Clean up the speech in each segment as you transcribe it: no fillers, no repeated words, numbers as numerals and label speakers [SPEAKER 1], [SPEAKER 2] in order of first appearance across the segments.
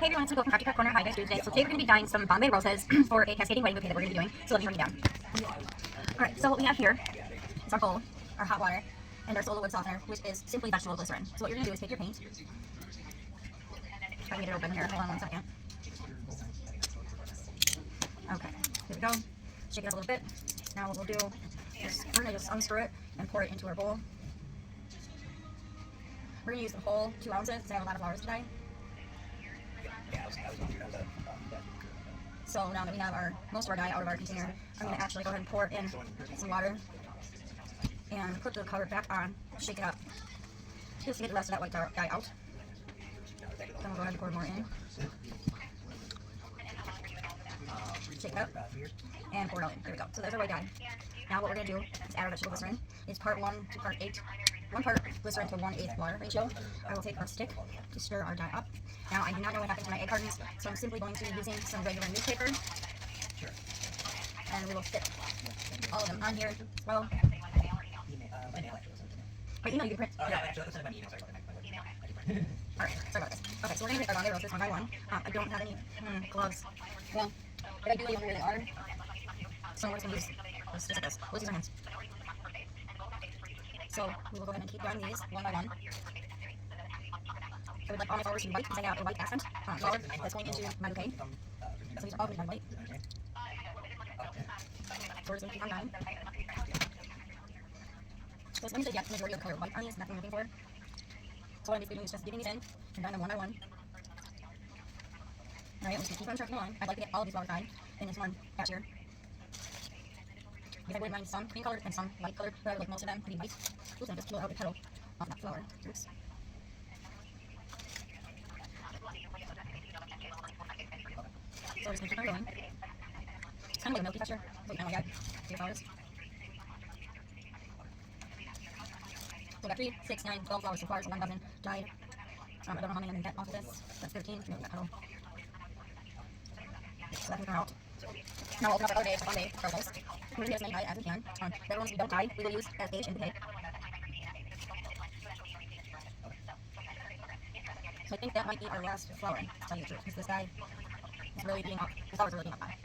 [SPEAKER 1] Hey everyone, it's Nicole from Crafty Craft Corner. How are you guys doing today? So today we're going to be dyeing some Bombay roses for a cascading wedding bouquet that we're going to be doing. So let me turn you down. Alright, so what we have here is our bowl, our hot water, and our soda wood softener, which is simply vegetable glycerin. So what you're going to do is take your paint. Try to get it open here. Hold on one second. Okay, here we go. Shake it up a little bit. Now what we'll do is we're going to just unscrew it and pour it into our bowl. We're going to use the whole 2 ounces because I have a lot of flowers to dye. So now that we have most of our dye out of our container, I'm going to actually go ahead and pour in some water and put the cover back on, shake it up, just to get the rest of that white dye out. Then we'll go ahead and pour more in. Shake it up and pour it all in. There we go. So there's our white dye. Now what we're going to do is add our vegetable glycerin. It's part 1 to part 8. 1 part glycerin to 1/8 water ratio. I will take our stick to stir our dye up. Now I do not know what happened to my egg cartons, so I'm simply going to be using some regular newspaper. And we will stick all of them on here as well. Wait, email you can print. Yeah. Alright, sorry about this. Okay, so we're going to take our Bombay roses one by one. I don't have any gloves. Well, but I do really wonder where they are. So we're just going to use this. We'll use our hands. So we will go ahead and keep dyeing these one by one. I would like all my flowers to be white because I have a white accent flower that's going into my bouquet. So these are all going to be white. So we're just going to keep on dyeing. So it's limited yet, the majority of the color white on these, nothing I'm looking for. So what I'm basically doing is just dipping these in and dyeing them one by one. Alright, I'm just going to keep on trucking along. I'd like to get all of these flowers dyed in this one patch here. Because I wouldn't mind some green colored and some light colored, but I would like most of them to be white. Oops, I just pulled out the petal off that flower. Oops. So we're just going to keep on going. It's kind of like a milky texture. So now I got 3 flowers. So I got 3, 6, 9, 12 flowers so far, so 1 dozen dyed. I don't know how many I'm going to get off of this. That's 13. Maybe that petal. So that can come out. Now we'll open up our other day, Bombay roses. We're going to get as many dye as we can. The other ones we don't dye, we will use as beige and bouquet. So I think that might be our last flower, to tell you the truth, because this dye is really being up. The flowers are really being up high.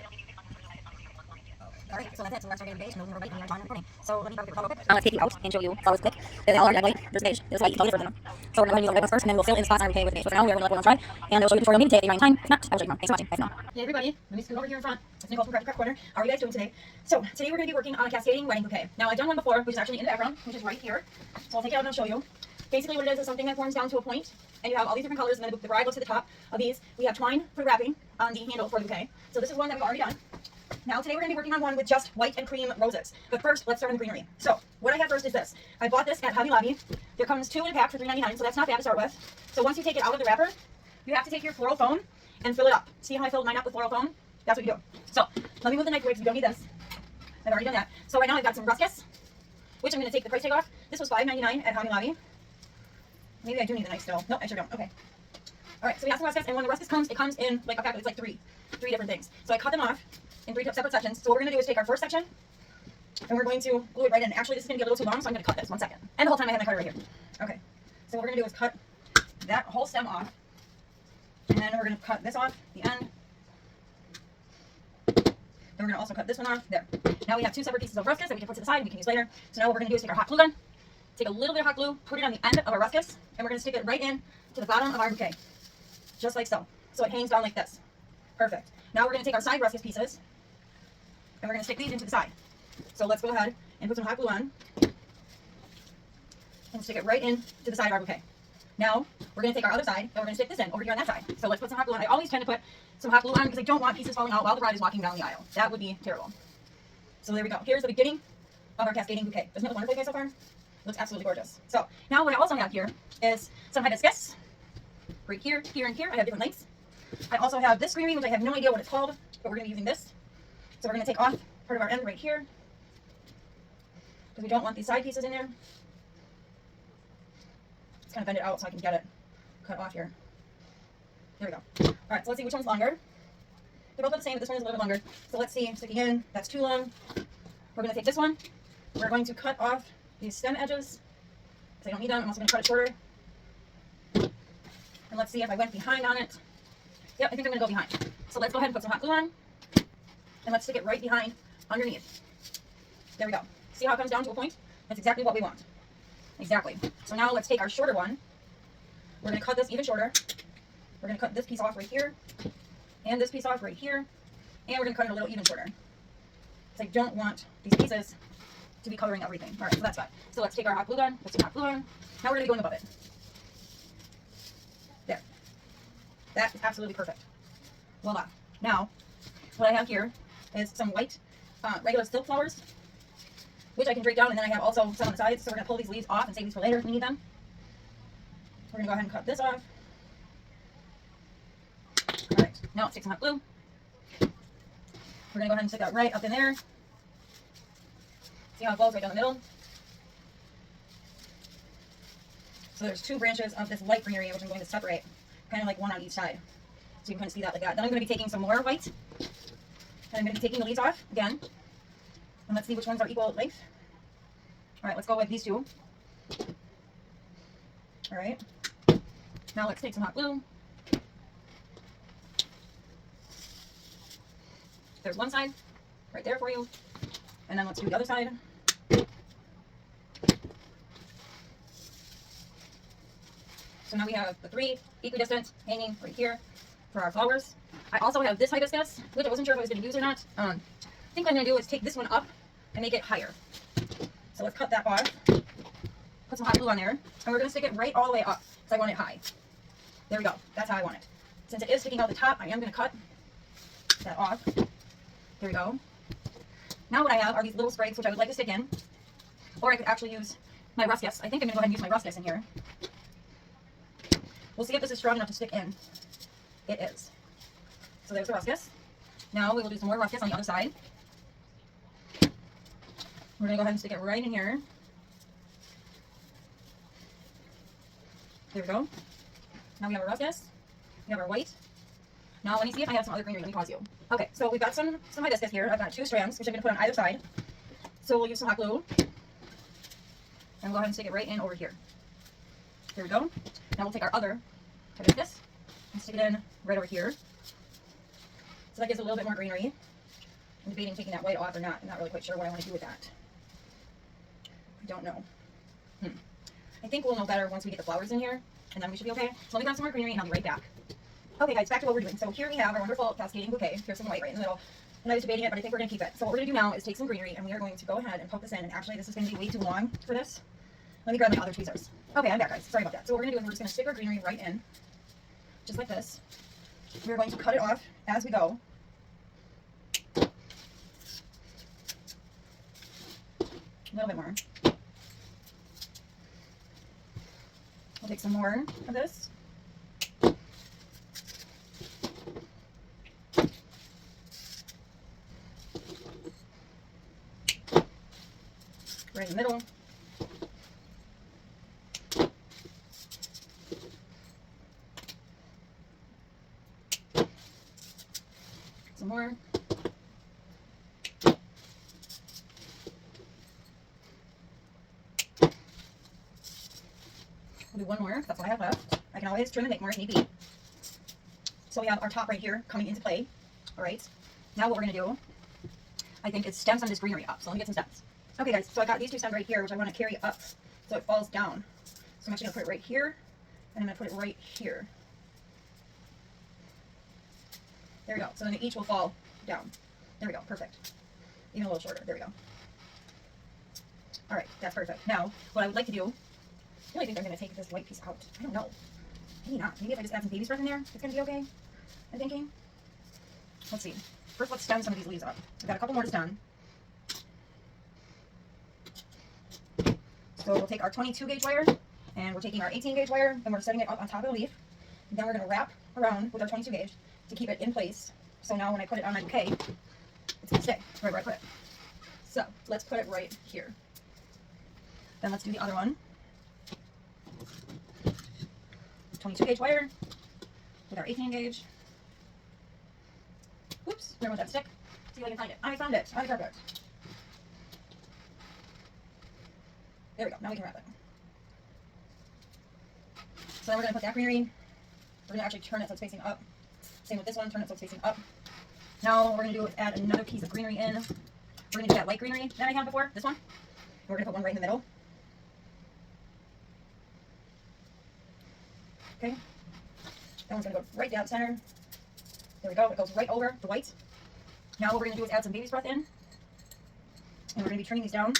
[SPEAKER 1] Alright, so that's it. So we're starting with beige and moving over white and we are done recording. So let me grab your color. Let's take you out and show you flowers quick. They all are red white. There's beige. There's white. You can tell the difference in them. So we're going to use the red ones first and then we'll fill in the spots on our bouquet with beige. So for now we are going to let one try and I'll show you the tutorial maybe today if you time. If not, I will show you tomorrow. Thanks for watching. Bye for now. Hey everybody, let me scoot over here in front. It's Nicole from Crafty Craft Corner. How are you guys doing today? So today we're going to be working on a cascading wedding bouquet. Now I've done one before, which is actually in the background, which is right here. So I'll take it out and I'll show you. Basically what it is something that forms down to a point, and you have all these different colors, and then the bride goes to the top of these. We have twine for the wrapping on the handle for the bouquet. So this is one that we've already done. Now today we're going to be working on one with just white and cream roses. But first, let's start on the greenery. So what I have first is this. I bought this at Hobby Lobby. There comes 2 in a pack for $3.99, so that's not bad to start with. So once you take it out of the wrapper, you have to take your floral foam and fill it up. See how I filled mine up with floral foam? That's what you do. So let me move the knife away because we don't need this. I've already done that. So right now I've got some ruscus, which I'm going to take the price tag off. This was $5.99 at Hobby Lobby. Maybe I do need the knife still. No, I sure don't. Okay. Alright, so we have some ruscus, and when the ruscus comes, it comes in like a pack. It's like three different things. So I cut them off in 3 separate sections. So what we're going to do is take our first section, and we're going to glue it right in. Actually, this is going to be a little too long, so I'm going to cut this 1 second. And the whole time I have my cutter right here. Okay. So what we're going to do is cut that whole stem off, and then we're going to cut this off, the end. Then we're going to also cut this one off. There. Now we have 2 separate pieces of ruscus that we can put to the side and we can use later. So now what we're going to do is take our hot glue gun, take a little bit of hot glue, put it on the end of our ruscus, and we're going to stick it right in to the bottom of our bouquet. Just like so. So it hangs down like this. Perfect. Now we're going to take our side ruscus pieces, and we're going to stick these into the side. So let's go ahead and put some hot glue on, and stick it right in to the side of our bouquet. Now we're going to take our other side, and we're going to stick this in over here on that side. So let's put some hot glue on. I always tend to put some hot glue on because I don't want pieces falling out while the bride is walking down the aisle. That would be terrible. So there we go. Here's the beginning of our cascading bouquet. Doesn't it look wonderful, guys, so far? Looks absolutely gorgeous. So now what I also have here is some hibiscus. Right here, here, and here. I have different lengths. I also have this greenery, which I have no idea what it's called, but we're going to be using this. So we're going to take off part of our end right here, because we don't want these side pieces in there. Just kind of bend it out so I can get it cut off here. There we go. Alright, so let's see which one's longer. They're both the same, but this one is a little bit longer. So let's see, sticking in, that's too long. We're going to take this one. We're going to cut off these stem edges, because I don't need them. I'm also going to cut it shorter. And let's see if I went behind on it. Yep, I think I'm going to go behind. So let's go ahead and put some hot glue on. And let's stick it right behind underneath. There we go. See how it comes down to a point? That's exactly what we want. Exactly. So now let's take our shorter one. We're going to cut this even shorter. We're going to cut this piece off right here. And this piece off right here. And we're going to cut it a little even shorter. Because I don't want these pieces to be covering everything. Alright, so that's fine. So let's take our hot glue gun. Put some hot glue on. Now we're going to be going above it. There. That is absolutely perfect. Voila. Now, what I have here is some white regular silk flowers, which I can break down, and then I have also some on the sides. So we're going to pull these leaves off and save these for later if we need them. We're going to go ahead and cut this off. Alright, now let's take some hot glue. We're going to go ahead and stick that right up in there. See how it goes right down the middle? So there's two branches of this light green area, which I'm going to separate, kind of like one on each side. So you can kind of see that like that. Then I'm going to be taking some more white. And I'm going to be taking the leaves off again. And let's see which ones are equal length. Alright, let's go with these two. Alright. Now let's take some hot glue. There's one side right there for you. And then let's do the other side. So now we have the three equidistant hanging right here for our flowers. I also have this hibiscus, which I wasn't sure if I was going to use or not. I think what I'm going to do is take this one up and make it higher. So let's cut that off. Put some hot glue on there. And we're going to stick it right all the way up because I want it high. There we go. That's how I want it. Since it is sticking out the top, I am going to cut that off. There we go. Now what I have are these little sprigs, which I would like to stick in. Or I could actually use my ruscus. I think I'm going to go ahead and use my ruscus in here. We'll see if this is strong enough to stick in. It is. So there's the ruscus. Now we will do some more ruscus on the other side. We're going to go ahead and stick it right in here. There we go. Now we have our ruscus. We have our white. Now let me see if I have some other greenery. Let me pause you. Okay, so we've got some hibiscus here. I've got 2 strands, which I'm going to put on either side. So we'll use some hot glue. And we'll go ahead and stick it right in over here. There we go. Now we'll take our other hibiscus and stick it in right over here. So that gives a little bit more greenery. I'm debating taking that white off or not. I'm not really quite sure what I want to do with that. I don't know. I think we'll know better once we get the flowers in here, and then we should be okay. So let me grab some more greenery and I'll be right back. Okay guys, back to what we're doing. So here we have our wonderful cascading bouquet. Here's some white right in the middle. And I was debating it, but I think we're going to keep it. So what we're going to do now is take some greenery and we are going to go ahead and poke this in. And actually this is going to be way too long for this. Let me grab my other tweezers. Okay, I'm back guys. Sorry about that. So what we're going to do is we're just going to stick our greenery right in. Just like this. We're going to cut it off as we go. A little bit more. We'll take some more of this. Right in the middle. Some more. We'll do one more. That's what I have left. I can always trim and make more if need be. So we have our top right here coming into play. All right. Now what we're going to do, I think, is stem some of this greenery up. So let me get some stems. Okay, guys. So I got these 2 stems right here, which I want to carry up so it falls down. So I'm actually going to put it right here, and I'm going to put it right here. There we go. So then each will fall down. There we go. Perfect. Even a little shorter. There we go. All right. That's perfect. Now, what I would like to do, I really think I'm going to take this white piece out. I don't know. Maybe not. Maybe if I just add some baby breath in there, it's going to be okay. I'm thinking. Let's see. First, let's stem some of these leaves up. I've got a couple more to stem. So we'll take our 22 gauge wire, and we're taking our 18 gauge wire, and we're setting it up on top of the leaf. And then we're going to wrap around with our 22 gauge to keep it in place. So now when I put it on my bouquet, it's going to stay right where I put it. So let's put it right here. Then let's do the other one. 22 gauge wire with our 18 gauge. Oops, where would that stick? See if I can find it. I found it. Okay, perfect. There we go. Now we can wrap it. So then we're going to put that greenery. We're going to actually turn it so it's facing up. Same with this one, turn it so it's facing up. Now what we're going to do is add another piece of greenery in. We're going to do that light greenery that I had before, this one. We're going to put one right in the middle. Okay. That one's going to go right down center. There we go. It goes right over the white. Now what we're going to do is add some baby's breath in. And we're going to be turning these down.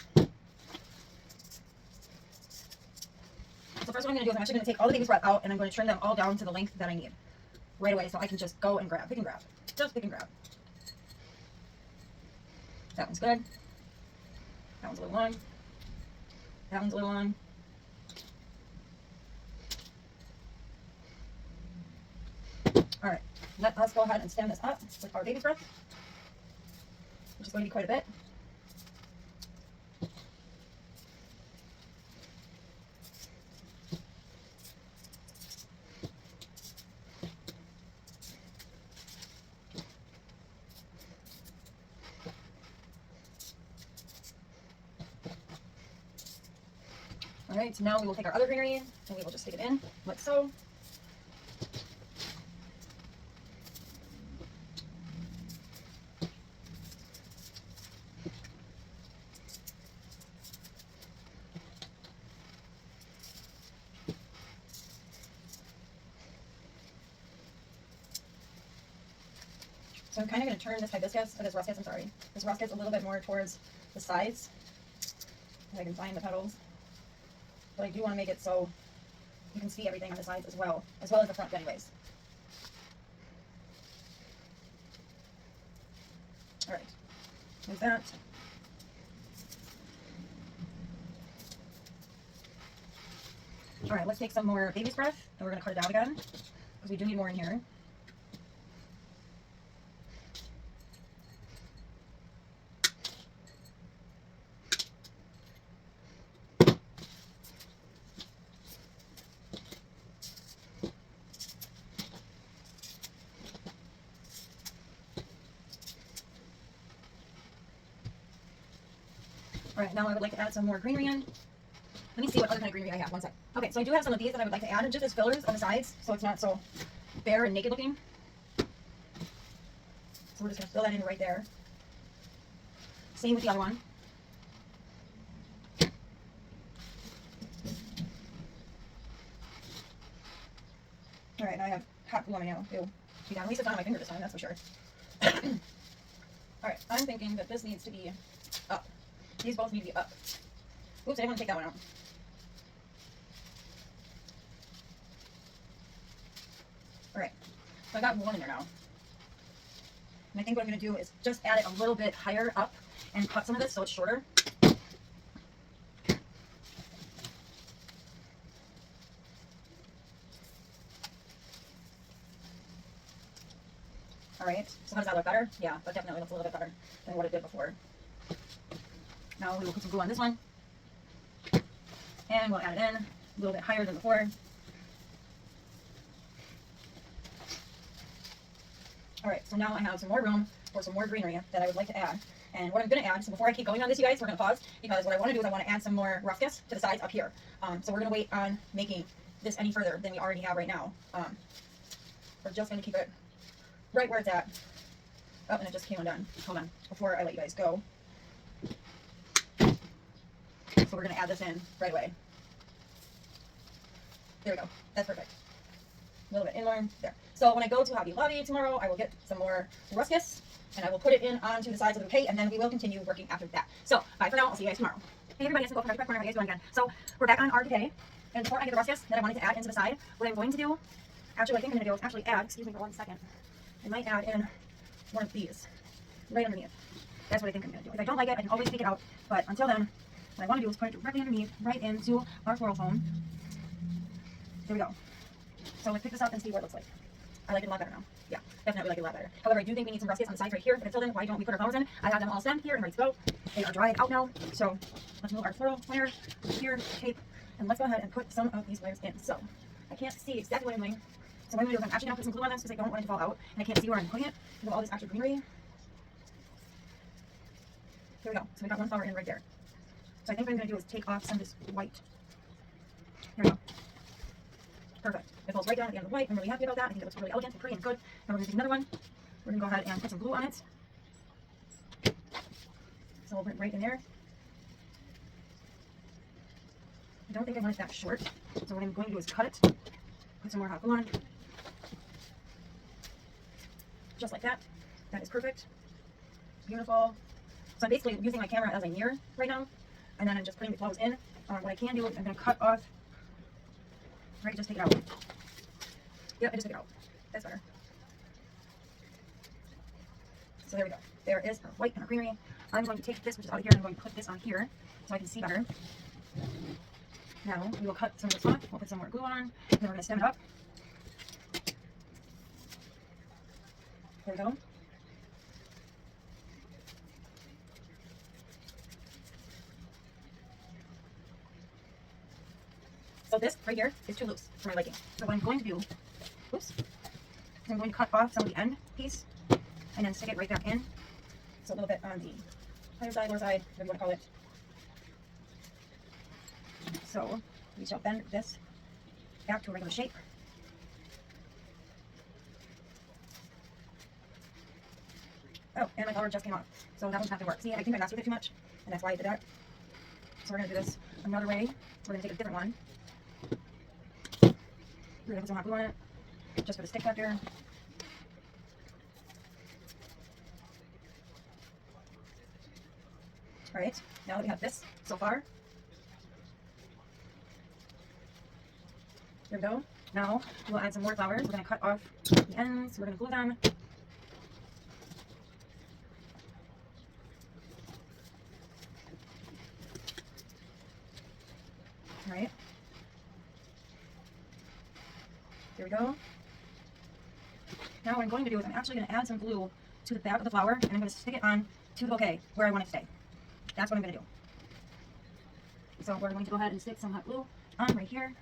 [SPEAKER 1] So first what I'm going to do is I'm actually going to take all the baby's breath out and I'm going to trim them all down to the length that I need right away, so I can just go and grab, pick and grab. Just pick and grab. That one's good. That one's a little long. That one's a little long. All right, let us go ahead and stand this up with our baby's breath, which is going to be quite a bit. All right, so now we will take our other greenery and we will just stick it in like so. So I'm kind of going to turn this hibiscus, or this ruscus, I'm sorry, this ruscus a little bit more towards the sides, if I can find the petals. But I do want to make it so you can see everything on the sides as well as the front anyways. All right, there's that. All right, let's take some more baby's breath and we're going to cut it out again because we do need more in here. All right, now I would like to add some more greenery in. Let me see what other kind of greenery I have. One sec. Okay, so I do have some of these that I would like to add just as fillers on the sides, so it's not so bare and naked looking. So we're just going to fill that in right there. Same with the other one. All right, now I have hot glue on my nail. Ew. At least it's not on my finger this time, that's for sure. All right, I'm thinking that this needs to be up. These both need to be up. Oops, I didn't want to take that one out. Alright, so I got one in there now. And I think what I'm going to do is just add it a little bit higher up and cut some of this so it's shorter. Alright, so how does that look better? Yeah, that definitely looks a little bit better than what it did before. Now we will put some glue on this one, and we'll add it in a little bit higher than before. All right, so now I have some more room for some more greenery that I would like to add. And what I'm going to add, so before I keep going on this, you guys, we're going to pause, because what I want to do is I want to add some more ruscus to the sides up here. So we're going to wait on making this any further than we already have right now. We're just going to keep it right where it's at. Oh, and it just came undone. Hold on, before I let you guys go. So we're going to add this in right away. There we go. That's perfect. A little bit in more. There. So when I go to Hobby Lobby tomorrow, I will get some more ruscus, and I will put it in onto the sides of the bouquet, and then we will continue working after that. So bye for now. I'll see you guys tomorrow. Hey everybody, it's Nicole from Corner. How you guys doing again? So we're back on our bouquet, and before I get the ruscus that I wanted to add into the side, what I'm going to do, actually what I think I'm going to do is actually add, excuse me for 1 second, I might add in one of these right underneath. That's what I think I'm going to do. If I don't like it, I can always take it out, but until then, what I want to do is put it directly underneath, right into our floral foam. There we go. So let's pick this up and see what it looks like. I like it a lot better now. Yeah, definitely like it a lot better. However, I do think we need some ruscus on the sides right here. But until then, why don't we put our flowers in? I have them all stemmed here and ready to go. They are dried out now. So let's move our floral layer here, tape, and let's go ahead and put some of these layers in. So I can't see exactly what I'm doing. So what I'm going to do is I'm actually going to put some glue on this because I don't want it to fall out. And I can't see where I'm putting it because of all this extra greenery. Here we go. So we got one flower in right there. So I think what I'm going to do is take off some of this white. Here we go. Perfect. It falls right down at the end of the white. I'm really happy about that. I think it looks really elegant and pretty and good. Now we're going to take another one. We're going to go ahead and put some glue on it. So we'll put it right in there. I don't think I want it that short. So what I'm going to do is cut it. Put some more hot glue on. Just like that. That is perfect. Beautiful. So I'm basically using my camera as a mirror right now. And then I'm just putting the flowers in. What I can do is I'm going to cut off. Right, just take it out. Yep, I just took it out. That's better. So there we go. There is our white and our greenery. I'm going to take this, which is out of here, and I'm going to put this on here so I can see better. Now we will cut some of this off. We'll put some more glue on. And then we're going to stem it up. There we go. So this right here is too loose for my liking. So what I'm going to do, oops, is I'm going to cut off some of the end piece and then stick it right back in. So a little bit on the higher side, lower side, whatever you want to call it. So we shall bend this back to a regular shape. Oh, and my color just came off. So that one's not going to work. See, I think I messed with it too much, and that's why I did that. So we're going to do this another way. We're going to take a different one. We're going to put some hot glue on it, just for the stick factor. Alright, now that we have this so far, there we go. Now we'll add some more flowers. We're going to cut off the ends. We're going to glue them. Alright. There we go. Now what I'm going to do is I'm actually going to add some glue to the back of the flower, and I'm going to stick it on to the bouquet where I want it to stay. That's what I'm going to do. So we're going to go ahead and stick some hot glue on right here.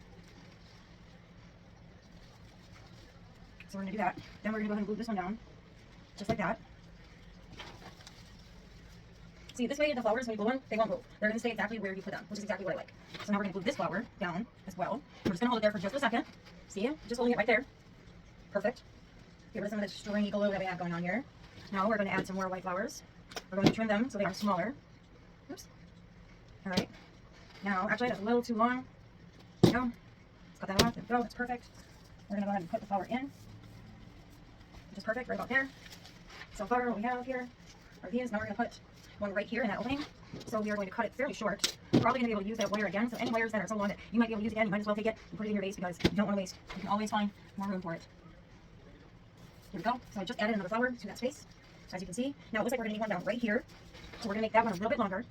[SPEAKER 1] So we're going to do that. Then we're going to go ahead and glue this one down, just like that. See, this way the flowers, when you glue them, they won't move. They're going to stay exactly where you put them, which is exactly what I like. So now we're going to glue this flower down as well. We're just going to hold it there for just a second. See, just holding it right there. Perfect. Get rid of some of the stringy glue that we have going on here. Now we're going to add some more white flowers. We're going to trim them so they are smaller. Oops. All right. Now, actually, that's a little too long. There we go. Let's cut that off. There we go. That's perfect. We're going to go ahead and put the flower in, which is perfect, right about there. So far, what we have here are these. Now we're going to put one right here in that opening. So we are going to cut it fairly short. We're probably going to be able to use that wire again. So any wires that are so long that you might be able to use again, you might as well take it and put it in your vase because you don't want to waste. You can always find more room for it. Here we go. So I just added another flower to that space, as you can see. Now it looks like we're going to need one down right here. So we're going to make that one a little bit longer.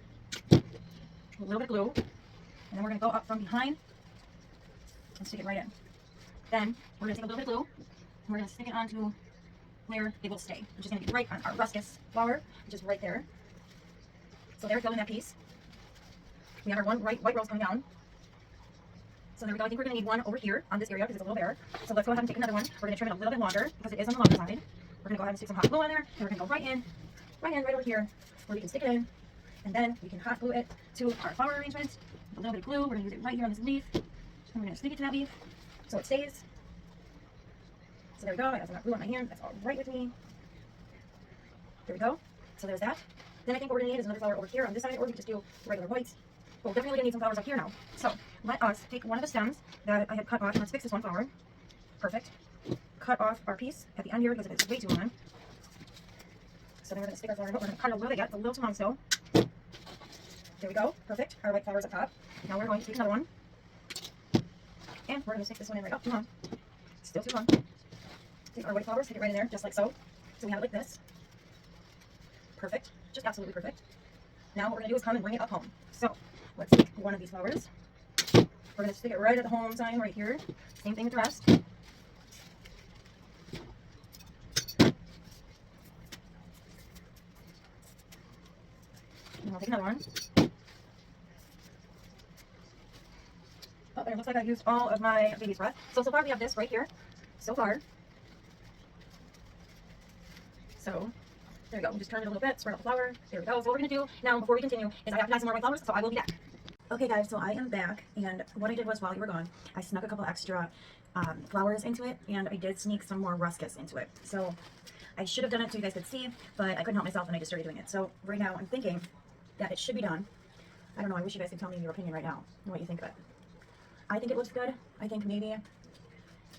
[SPEAKER 1] A little bit of glue. And then we're going to go up from behind and stick it right in. Then we're going to take a little bit of glue and we're going to stick it onto where it will stay, which is going to be right on our ruscus flower, which is right there. So there we go in that piece. We have our one white rose coming down. So there we go. I think we're going to need one over here on this area because it's a little bare. So let's go ahead and take another one. We're going to trim it a little bit longer because it is on the longer side. We're going to go ahead and stick some hot glue on there. And we're going to go right over here where we can stick it in. And then we can hot glue it to our flower arrangement. A little bit of glue. We're going to use it right here on this leaf. And we're going to stick it to that leaf so it stays. So there we go. I have some hot glue on my hand. That's all right with me. There we go. So there's that. Then I think what we're going to need is another flower over here on this side, or we can just do regular whites. But we're definitely going to need some flowers up here now. So let us take one of the stems that I had cut off, and let's fix this one flower. Perfect. Cut off our piece at the end here because it is way too long. So then we're going to stick our flower in. We're going to cut it a little bit yet. It's a little too long still. There we go. Perfect. Our white flowers up top. Now we're going to take another one. And we're going to stick this one in right up. Too long. Still too long. Take our white flowers, stick it right in there, just like so. So we have it like this. Perfect. Just absolutely perfect. Now what we're going to do is come and bring it up home. So let's take one of these flowers. We're going to stick it right at the home sign right here. Same thing with the rest. And I'll take another one. Oh, and it looks like I used all of my baby's breath. So far we have this right here. So far. So there we go. We'll just turn it a little bit, spread out the flower. There we go. So what we're going to do now before we continue is I have to add some more white flowers, so I will be back. Okay guys, so I am back, and what I did was, while you were gone, I snuck a couple extra flowers into it, and I did sneak some more ruscus into it. So I should have done it so you guys could see, but I couldn't help myself and I just started doing it. So right now I'm thinking that it should be done. I don't know, I wish you guys could tell me your opinion right now, and what you think of it. I think it looks good. I think maybe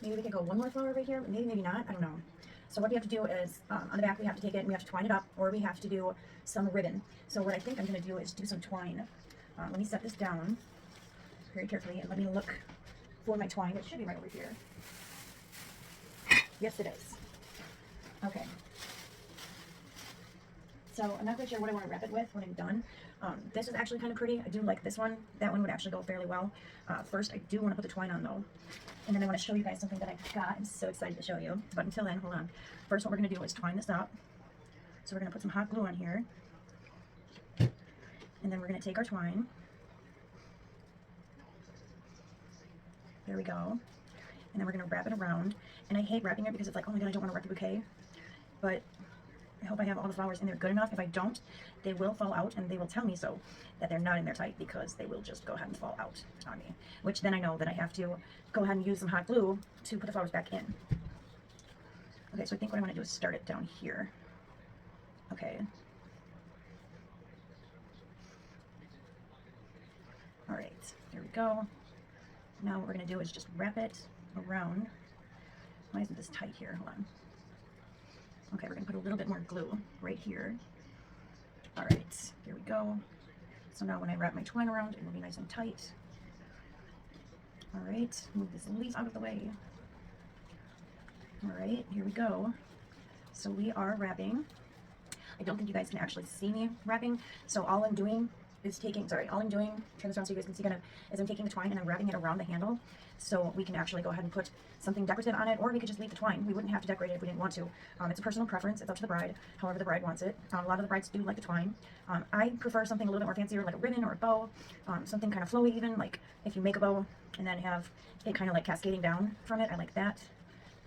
[SPEAKER 1] we can go one more flower right here, maybe not, I don't know. So what we have to do is, on the back we have to take it and we have to twine it up, or we have to do some ribbon. So what I think I'm going to do is do some twine. Let me set this down very carefully and let me look for my twine. It should be right over here. Yes, it is. Okay. So I'm not quite sure what I want to wrap it with when I'm done. This is actually kind of pretty. I do like this one. That one would actually go fairly well. First, I do want to put the twine on though. And then I want to show you guys something that I got. I'm so excited to show you. But until then, hold on. First, what we're going to do is twine this up. So we're going to put some hot glue on here. And then we're going to take our twine. There we go. And then we're going to wrap it around. And I hate wrapping it because it's like, oh my god, I don't want to wrap the bouquet. But I hope I have all the flowers in there good enough. If I don't, they will fall out, and they will tell me so, that they're not in there tight, because they will just go ahead and fall out on me. Which then I know that I have to go ahead and use some hot glue to put the flowers back in. Okay, so I think what I want to do is start it down here. Okay. Alright, there we go. Now what we're going to do is just wrap it around. Why isn't this tight here? Hold on. Okay, we're going to put a little bit more glue right here. Alright, there we go. So now when I wrap my twine around, it will be nice and tight. Alright, move this leaf out of the way. Alright, here we go. So we are wrapping. I don't think you guys can actually see me wrapping, so all I'm doing is taking, turn this around so you guys can see kind of, is I'm taking the twine and I'm wrapping it around the handle, so we can actually go ahead and put something decorative on it, or we could just leave the twine. We wouldn't have to decorate it if we didn't want to. It's a personal preference. It's up to the bride, however the bride wants it. A lot of the brides do like the twine. I prefer something a little bit more fancier, like a ribbon or a bow, something kind of flowy even, like if you make a bow and then have it kind of like cascading down from it. I like that.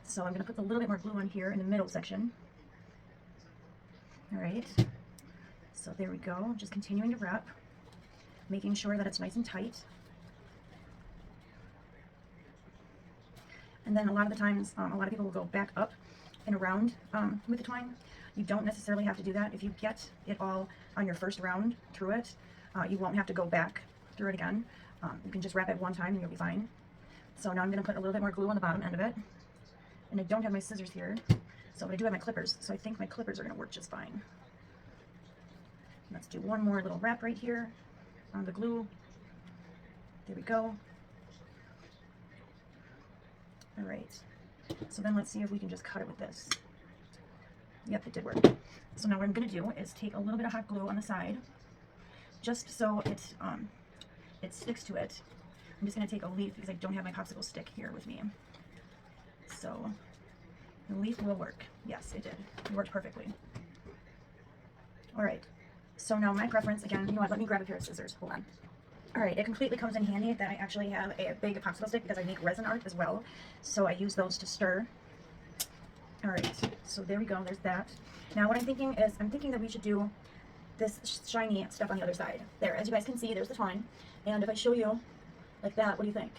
[SPEAKER 1] So I'm going to put a little bit more glue on here in the middle section. Alright, so there we go. Just continuing to wrap, making sure that it's nice and tight. And then a lot of the times, a lot of people will go back up and around with the twine. You don't necessarily have to do that. If you get it all on your first round through it, you won't have to go back through it again. You can just wrap it one time and you'll be fine. So now I'm going to put a little bit more glue on the bottom end of it. And I don't have my scissors here, but I do have my clippers, so I think my clippers are going to work just fine. Let's do one more little wrap right here on the glue. There we go. Alright, so then let's see if we can just cut it with this. Yep, it did work. So now what I'm going to do is take a little bit of hot glue on the side, just so it sticks to it. I'm just going to take a leaf because I don't have my popsicle stick here with me. So the leaf will work. Yes, it did. It worked perfectly. Alright, so now my preference, again, you know what, let me grab a pair of scissors. Hold on. Alright, it completely comes in handy that I actually have a big popsicle stick because I make resin art as well. So I use those to stir. Alright, so there we go, there's that. Now what I'm thinking is, I'm thinking that we should do this shiny stuff on the other side. There, as you guys can see, there's the twine. And if I show you like that, what do you think?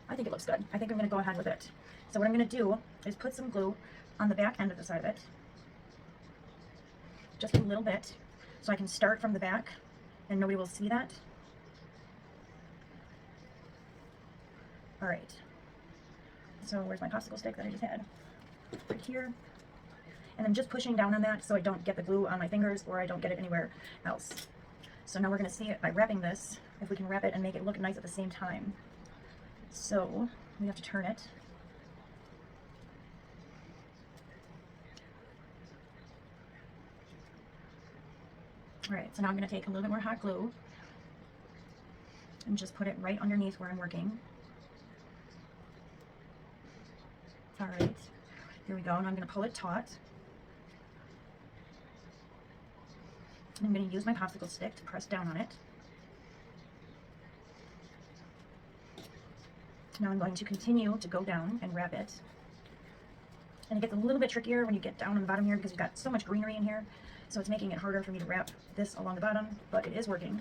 [SPEAKER 1] I think it looks good. I think I'm going to go ahead with it. So what I'm going to do is put some glue on the back end of the side of it. Just a little bit. So I can start from the back and nobody will see that. Alright. So where's my popsicle stick that I just had? Right here. And I'm just pushing down on that so I don't get the glue on my fingers or I don't get it anywhere else. So now we're going to see it by wrapping this, if we can wrap it and make it look nice at the same time. So we have to turn it. Alright, so now I'm going to take a little bit more hot glue and just put it right underneath where I'm working. Alright, here we go, and I'm going to pull it taut. I'm going to use my popsicle stick to press down on it. Now I'm going to continue to go down and wrap it. And it gets a little bit trickier when you get down on the bottom here because we've got so much greenery in here. So it's making it harder for me to wrap this along the bottom, but it is working.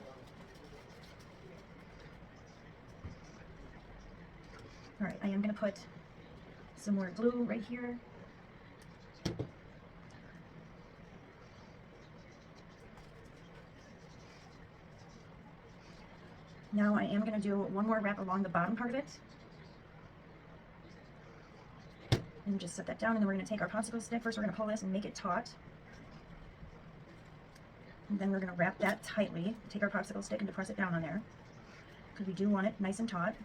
[SPEAKER 1] Alright, I am going to put some more glue right here. Now I am going to do one more wrap along the bottom part of it. And just set that down, and then we're going to take our popsicle stick. First we're going to pull this and make it taut. And then we're going to wrap that tightly. Take our popsicle stick and depress it down on there, because we do want it nice and taut.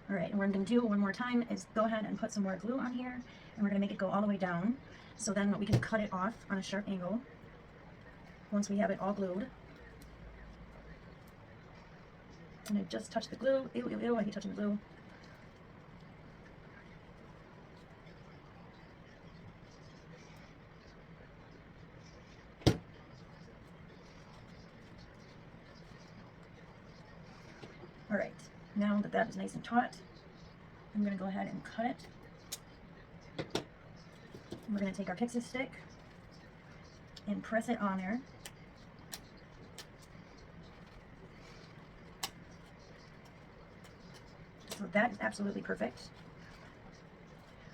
[SPEAKER 1] Alright, and what I'm going to do one more time is go ahead and put some more glue on here, and we're going to make it go all the way down. So then we can cut it off on a sharp angle once we have it all glued. And I just touched the glue. Ew, ew, ew, I hate touching the glue. Alright, now that that is nice and taut, I'm going to go ahead and cut it. We're going to take our pixie stick and press it on there. So that is absolutely perfect.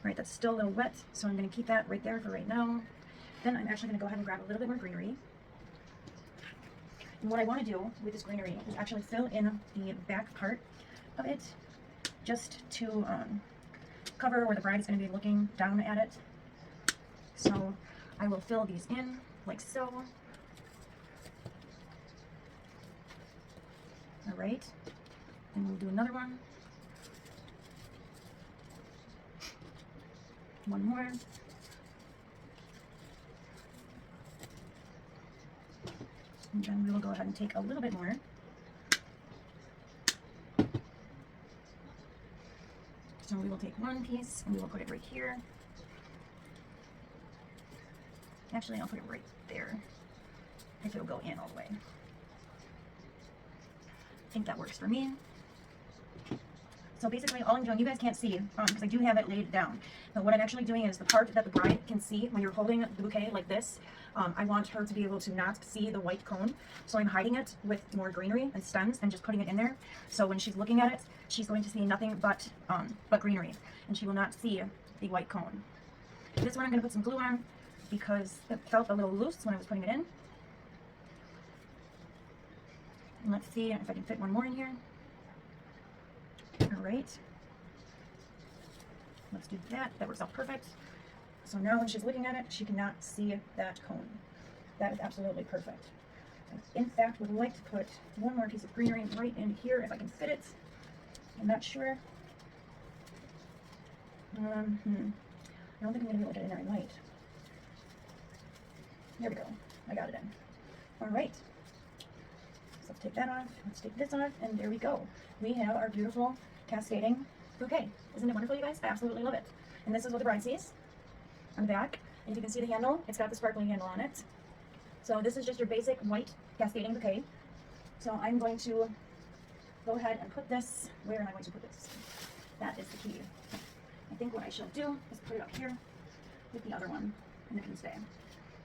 [SPEAKER 1] Right, that's still a little wet, so I'm going to keep that right there for right now. Then I'm actually going to go ahead and grab a little bit more greenery. And what I want to do with this greenery is actually fill in the back part of it, just to cover where the bride is going to be looking down at it. So I will fill these in like so. Alright, and we'll do another one. One more. And then we will go ahead and take a little bit more. So we will take one piece and we will put it right here. Actually, I'll put it right there, if it'll go in all the way. I think that works for me. So basically all I'm doing, you guys can't see, because I do have it laid down, but what I'm actually doing is the part that the bride can see when you're holding the bouquet like this, I want her to be able to not see the white cone, so I'm hiding it with more greenery and stems and just putting it in there, so when she's looking at it, she's going to see nothing but greenery, and she will not see the white cone. This one I'm going to put some glue on, because it felt a little loose when I was putting it in. And let's see if I can fit one more in here. Alright, let's do that. That works out perfect. So now when she's looking at it, she cannot see that cone. That is absolutely perfect. I, in fact, would like to put one more piece of greenery right in here if I can fit it. I'm not sure. I don't think I'm going to be able to get it in there. I might. There we go. I got it in. Alright. So let's take that off. Let's take this off. And there we go. We have our beautiful cascading bouquet. Isn't it wonderful, you guys? I absolutely love it. And this is what the bride sees on the back. And you can see the handle. It's got the sparkling handle on it. So this is just your basic white cascading bouquet. So I'm going to go ahead and put this. Where am I going to put this? That is the key. I think what I should do is put it up here with the other one, and it can stay.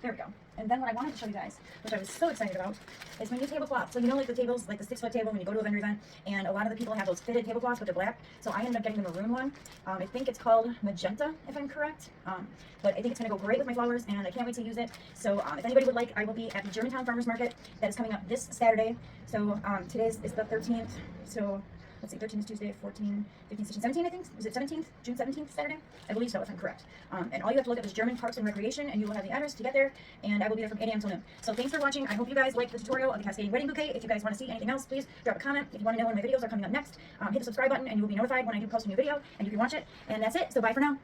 [SPEAKER 1] There we go. And then what I wanted to show you guys, which I was so excited about, is my new tablecloth. So you know, like the tables, like the 6-foot table when you go to a vendor event, and a lot of the people have those fitted tablecloths, but they're black. So I ended up getting the maroon one. I think it's called Magenta, if I'm correct. But I think it's going to go great with my flowers, and I can't wait to use it. So if anybody would like, I will be at the Germantown Farmers Market that is coming up this Saturday. So today is the 13th. So let's see, 13th is Tuesday, 14, 15, 16, 17, I think. Is it 17th? June 17th, Saturday? I believe so, if I'm correct. And all you have to look up is German Parks and Recreation, and you will have the address to get there, and I will be there from 8 a.m. till noon. So thanks for watching. I hope you guys liked the tutorial of the Cascading Wedding Bouquet. If you guys want to see anything else, please drop a comment. If you want to know when my videos are coming up next, hit the subscribe button, and you will be notified when I do post a new video, and you can watch it. And that's it, so bye for now.